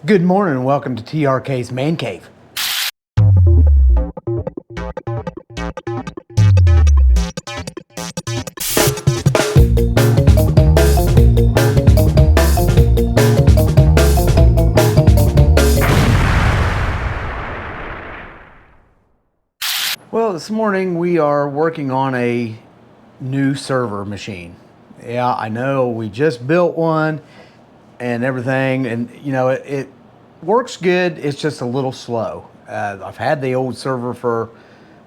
Good morning and welcome to TRK's Man Cave. Well, this morning we are working on a new server machine. Yeah, I know we just built one and everything, and you know it works good. It's just a little slow. I've had the old server for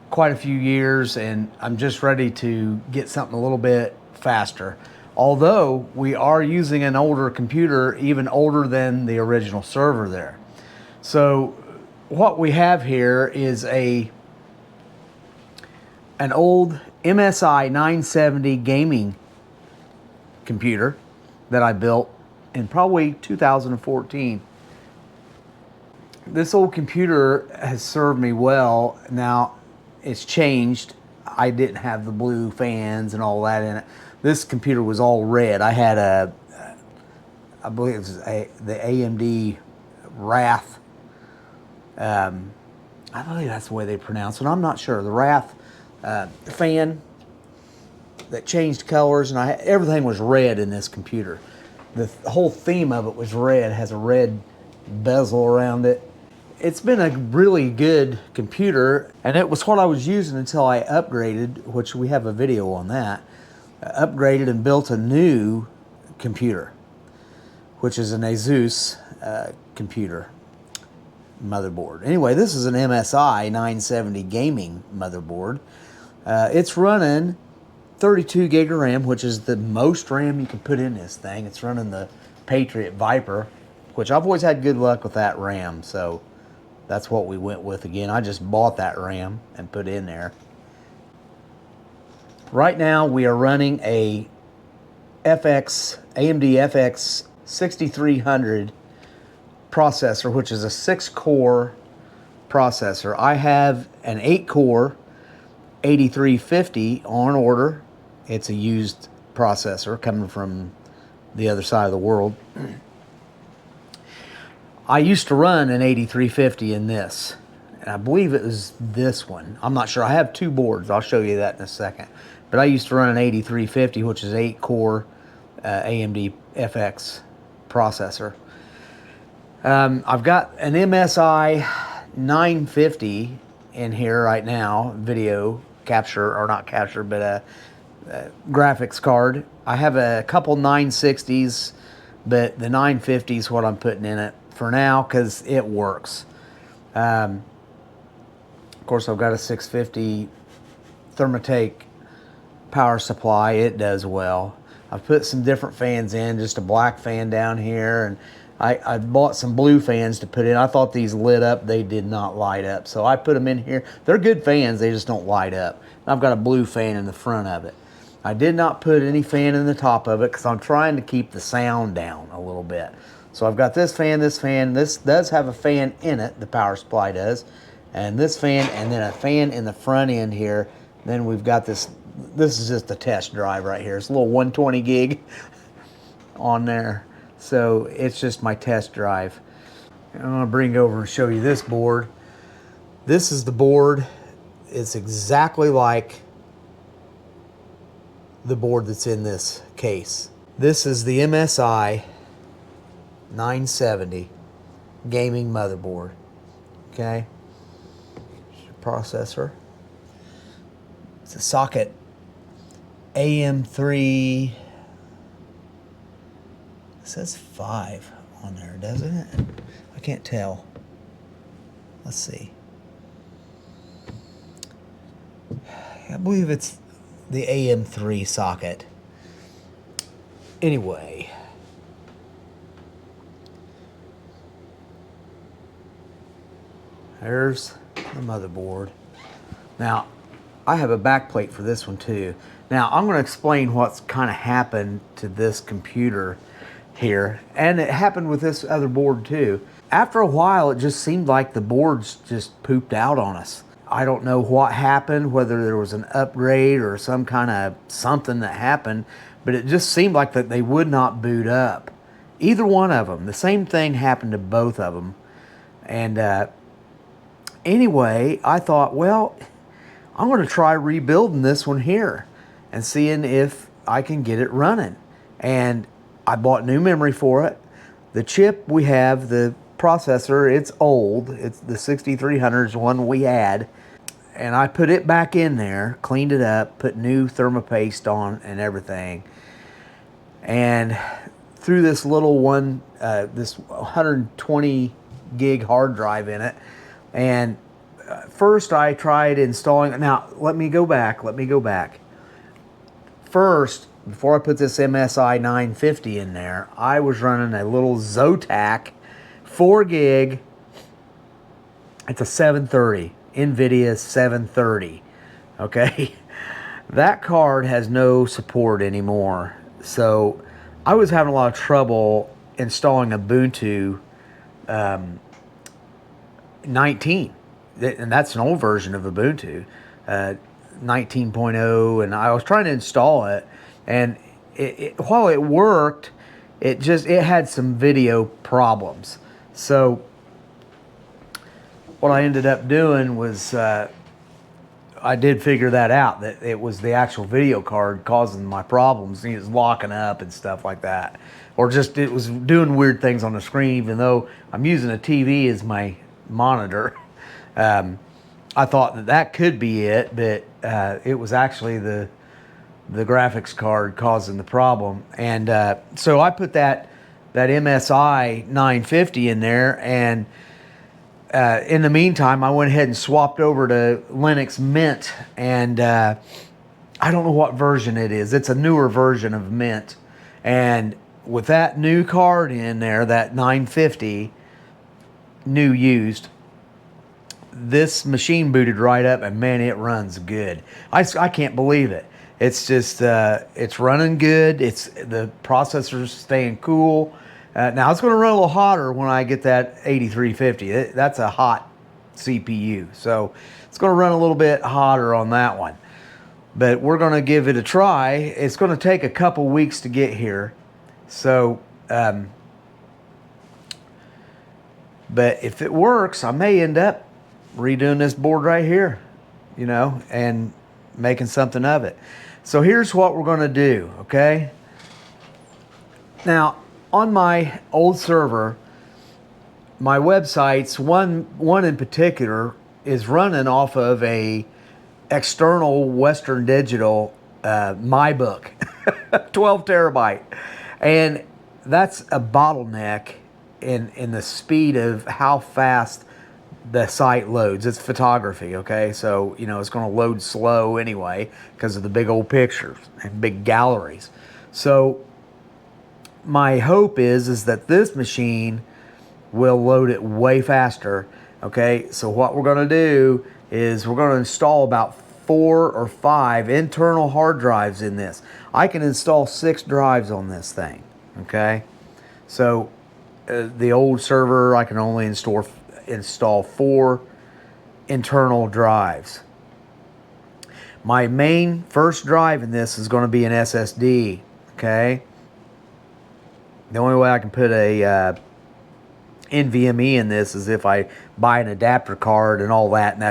quite a few years, and I'm just ready to get something a little bit faster. Although we are using an older computer, even older than the original server there. So what we have here is an old MSI 970 gaming computer that I built in probably 2014. This old computer has served me well. Now it's changed. I didn't have the blue fans and all that in it. This computer was all red. I had I believe it was the AMD Wrath. I believe that's the way they pronounce it. I'm not sure. The Wrath fan that changed colors, and everything was red in this computer. The whole theme of it was red. It has a red bezel around it. It's been a really good computer, and it was what I was using until I upgraded, which we have a video on that. Upgraded and built a new computer, which is an Asus computer motherboard. Anyway, this is an MSI 970 gaming motherboard. It's running 32 gig of RAM, which is the most RAM you can put in this thing. It's running the Patriot Viper, which I've always had good luck with that RAM, so that's what we went with again. I just bought that RAM and put it in there. Right now we are running a AMD FX 6300 processor, which is a 6-core processor. I have an 8-core 8350 on order. It's a used processor coming from the other side of the world. I used to run an 8350 in this, and I believe it was this one. I'm not sure. I have two boards. I'll show you that in a second. But I used to run an 8350, which is 8-core AMD FX processor. I've got an MSI 950 in here right now, video capture, or not capture, but a graphics card. I have a couple 960s, but the 950 is what I'm putting in it for now because it works. Of course, I've got a 650 Thermatec power supply. It does well. I've put some different fans in, just a black fan down here, and I bought some blue fans to put in. I thought these lit up. They did not light up, so I put them in here. They're good fans. They just don't light up. I've got a blue fan in the front of it. I did not put any fan in the top of it because I'm trying to keep the sound down a little bit. So I've got this fan, this fan. This does have a fan in it, the power supply does, and this fan, and then a fan in the front end here. Then we've got this. This is just a test drive right here. It's a little 120 gig on there. So it's just my test drive. I'm going to bring it over and show you this board. This is the board. It's exactly like the board that's in this case. This is the MSI 970 gaming motherboard. Okay. Processor. It's a socket AM3. It says 5 on there, doesn't it? I can't tell. Let's see. I believe it's the AM3 socket. Anyway. There's the motherboard. Now, I have a back plate for this one too. Now, I'm going to explain what's kind of happened to this computer here, and it happened with this other board too. After a while, it just seemed like the boards just pooped out on us. I don't know what happened, whether there was an upgrade or some kind of something that happened, but it just seemed like that they would not boot up. Either one of them. The same thing happened to both of them. And anyway, I thought, well, I'm going to try rebuilding this one here and seeing if I can get it running. And I bought new memory for it. The chip we have, the processor, it's old. It's the 6300 is one we had. And I put it back in there, cleaned it up, put new thermopaste on and everything. And threw this little one, this 120 gig hard drive in it. And first I tried installing, now let me go back. First, before I put this MSI 950 in there, I was running a little Zotac 4 gig. It's a 730, NVIDIA 730, okay? That card has no support anymore. So I was having a lot of trouble installing Ubuntu 19. And that's an old version of Ubuntu, 19.0, and I was trying to install it, and while it worked, it had some video problems. So what I ended up doing was I did figure that out, that it was the actual video card causing my problems. It was locking up and stuff like that, or just it was doing weird things on the screen, even though I'm using a TV as my monitor. I thought that could be it, but it was actually the graphics card causing the problem. And so I put that MSI 950 in there, and in the meantime, I went ahead and swapped over to Linux Mint, and I don't know what version it is. It's a newer version of Mint. And with that new card in there, that 950, new used, this machine booted right up, and man, it runs good. I can't believe it. It's just, it's running good. The processor's staying cool. Now it's going to run a little hotter when I get that 8350. That's a hot CPU, so it's going to run a little bit hotter on that one. But we're going to give it a try. It's going to take a couple weeks to get here. So, but if it works, I may end up redoing this board right here, you know, and making something of it. So here's what we're going to do, okay? Now, on my old server, my websites, one in particular, is running off of a external Western Digital MyBook, 12 terabyte. And that's a bottleneck in the speed of how fast the site loads. It's photography, okay? So, you know, it's going to load slow anyway because of the big old pictures and big galleries. So my hope is that this machine will load it way faster, okay? So what we're going to do is we're going to install about 4 or 5 internal hard drives in this. I can install 6 drives on this thing, okay? So the old server, I can only install 4 internal drives. My main first drive in this is going to be an SSD, okay? The only way I can put a NVMe in this is if I buy an adapter card and all that, and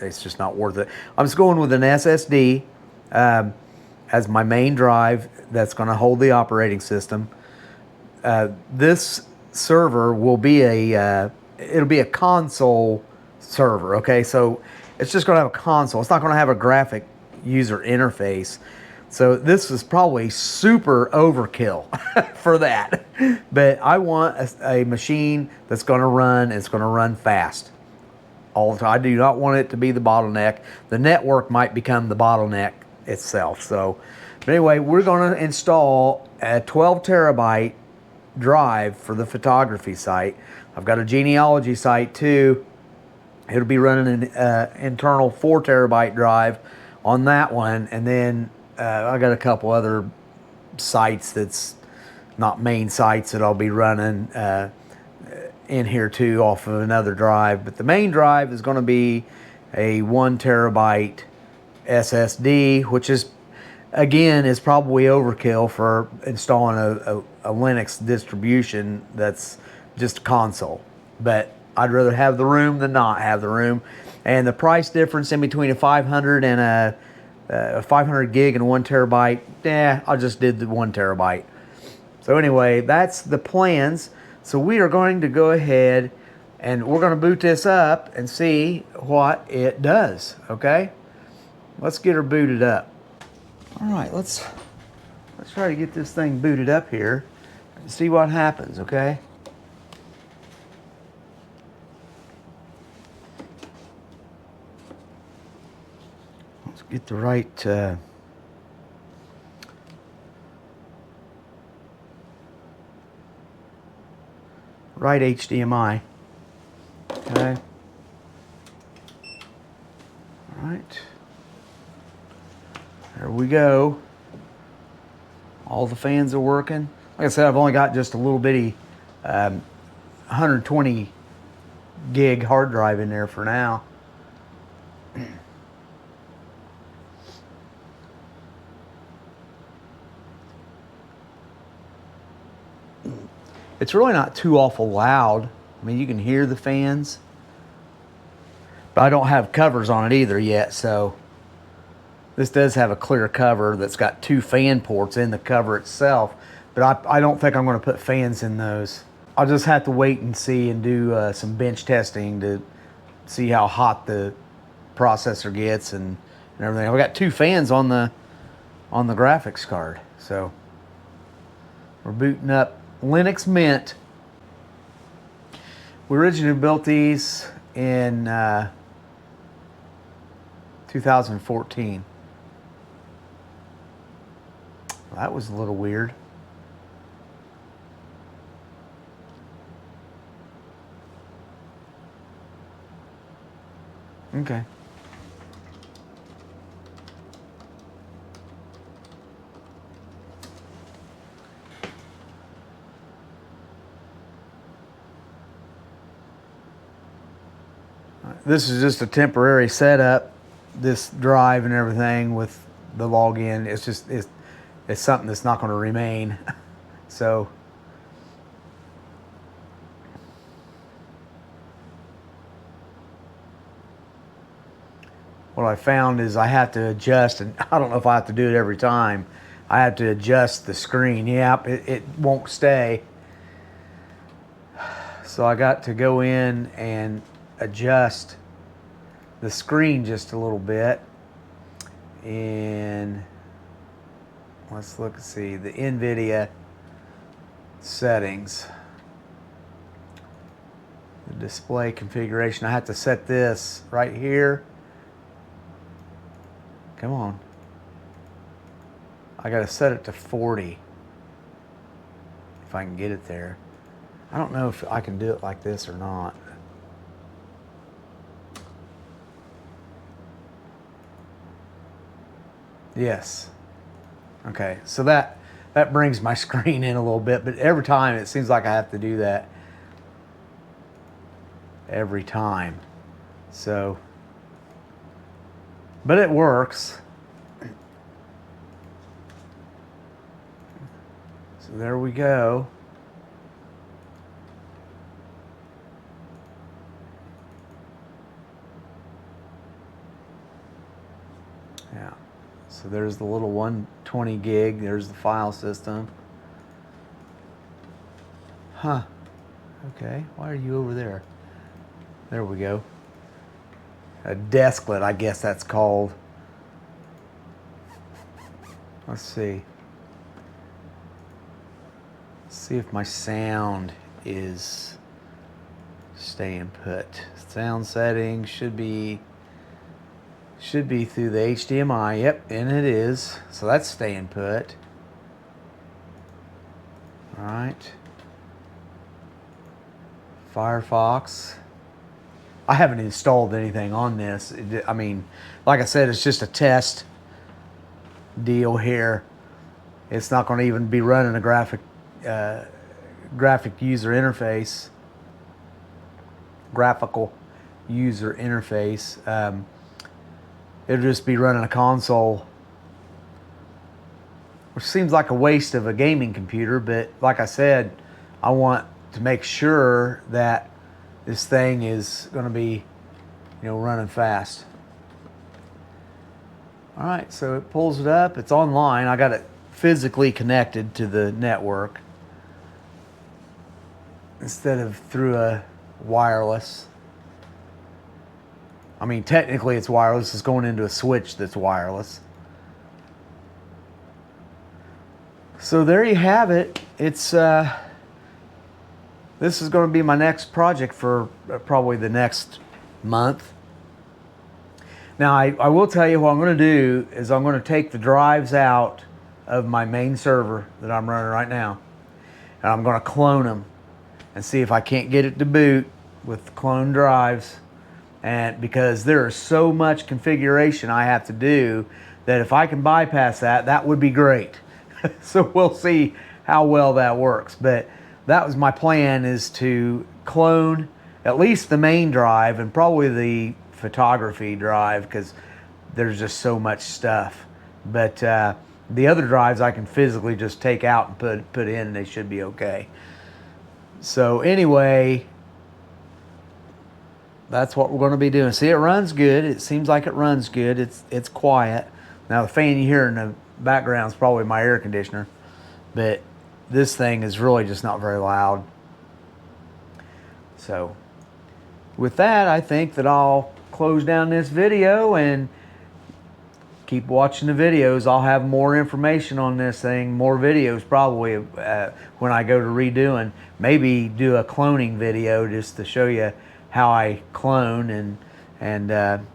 it's just not worth it. I'm just going with an SSD as my main drive that's going to hold the operating system. This server will be it'll be a console server, okay? So it's just going to have a console. It's not going to have a graphic user interface. So this is probably super overkill for that. But I want a machine that's going to run, it's going to run fast all the time. I do not want it to be the bottleneck. The network might become the bottleneck itself. So, but anyway, we're going to install a 12 terabyte drive for the photography site. I've got a genealogy site too. It'll be running an internal 4 terabyte drive on that one, and then I got a couple other sites that's not main sites that I'll be running in here too off of another drive. But the main drive is going to be a 1 terabyte SSD, which is again, is probably overkill for installing a Linux distribution that's just a console. But I'd rather have the room than not have the room. And the price difference in between a 500 and a 500 gig and 1 terabyte, I just did the 1 terabyte. So anyway, that's the plans. So we are going to go ahead and we're going to boot this up and see what it does, okay? Let's get her booted up. All right, let's try to get this thing booted up here and see what happens, okay? Let's get the right right HDMI. Okay. All right. There we go. All the fans are working. Like I said, I've only got just a little bitty 120 gig hard drive in there for now. It's really not too awful loud. I mean, you can hear the fans. But I don't have covers on it either yet, so this does have a clear cover that's got 2 fan ports in the cover itself, but I don't think I'm going to put fans in those. I'll just have to wait and see and do some bench testing to see how hot the processor gets and everything. I've got 2 fans on the graphics card, so we're booting up Linux Mint. We originally built these in 2014. That was a little weird. Okay. This is just a temporary setup, this drive and everything with the login. It's just, it's something that's not going to remain. So what I found is I have to adjust, and I don't know if I have to do it every time. I have to adjust the screen. Yep, it won't stay. So I got to go in and adjust the screen just a little bit. And let's look and see the NVIDIA settings. The display configuration. I have to set this right here. Come on. I got to set it to 40 if I can get it there. I don't know if I can do it like this or not. Yes. Okay, so that brings my screen in a little bit, but every time it seems like I have to do that every time. So, but it works. So there we go. Yeah. So there's the little 120 gig. There's the file system. Huh. Okay. Why are you over there? There we go. A desklet, I guess that's called. Let's see. Let's see if my sound is staying put. Sound settings should be through the HDMI. Yep, and it is. So that's staying put. All right. Firefox. I haven't installed anything on this. I mean, like I said, it's just a test deal here. It's not going to even be running a graphic user interface. Graphical user interface. It'll just be running a console which seems like a waste of a gaming computer, but like I said, I want to make sure that this thing is going to be, running fast. All right, so it pulls it up. It's online. I got it physically connected to the network instead of through a wireless. I mean, technically it's wireless. It's going into a switch that's wireless. So there you have it. It's this is going to be my next project for probably the next month. Now, I will tell you what I'm going to do is I'm going to take the drives out of my main server that I'm running right now, and I'm going to clone them and see if I can't get it to boot with clone drives. And because there is so much configuration I have to do that if I can bypass that, that would be great. So we'll see how well that works. But that was my plan, is to clone at least the main drive and probably the photography drive, because there's just so much stuff. But the other drives I can physically just take out and put in, and they should be okay. So anyway, that's what we're going to be doing. See, it runs good. It seems like it runs good. It's quiet. Now the fan you hear in the background is probably my air conditioner, but this thing is really just not very loud. So with that, I think that I'll close down this video and keep watching the videos. I'll have more information on this thing, more videos probably when I go to redoing. Maybe do a cloning video just to show you how I clone, and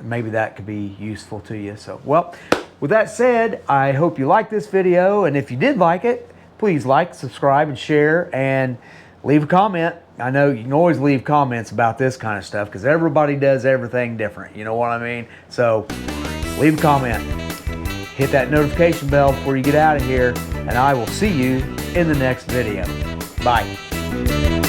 maybe that could be useful to you. So, well, with that said, I hope you liked this video, and if you did like it, please like, subscribe, and share, and leave a comment. I know you can always leave comments about this kind of stuff because everybody does everything different. You know what I mean? So leave a comment. Hit that notification bell before you get out of here, and I will see you in the next video. Bye.